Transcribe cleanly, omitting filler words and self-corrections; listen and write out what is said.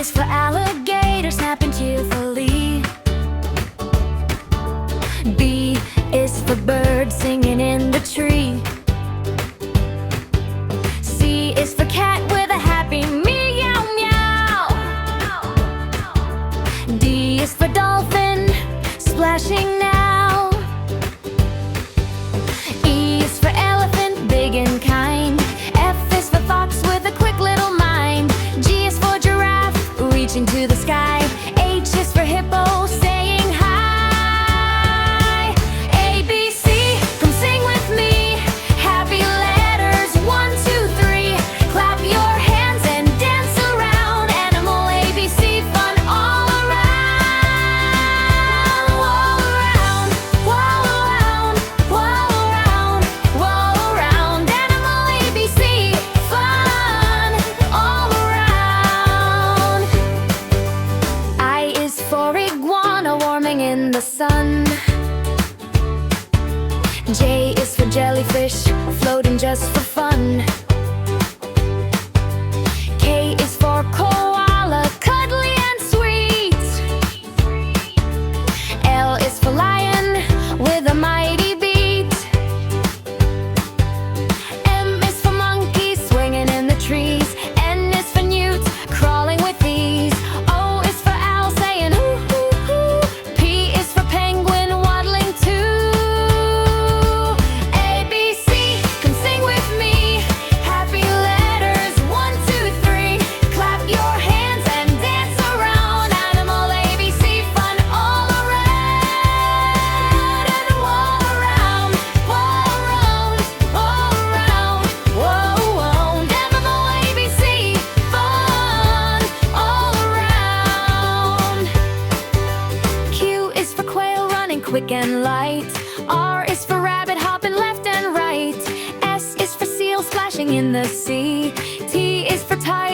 is for alligator snapping cheerfully. B is for bird singing in the tree. C is for cat with a happy meow meow. D is for dolphin splashing now. E is for elephant big and kind. F is for fox with a quick little mind. G is for giraffe reaching to the sky. H is for hippo saying hi. A, B, C, come sing with me. Happy letters, 1, 2, 3. Clap your hands and dance around. Animal A, B, C, fun all around. All around, all around, all around, all around. Animal A, B, C, fun all around. I is for iguana warming in the sun. J is for jellyfish floating just for fun. K is for koala cuddly and sweet. L is for lion with a mighty beat. M is for monkey swinging in the trees. N is for newt crawling with ease. O is for owl saying hoo hoo hoo. P is for penguin waddling too. A, B, C, come sing with me. Happy letters, 1, 2, 3. Clap your hands and dance around. Animal A, B, C, fun all around. And all around, all around, all around, whoa. Animal A, B, C, fun all around. Q is for quail running quick and light. R is for rabbit hopping left and right. S is for seal splashing in the sea. T is for tiger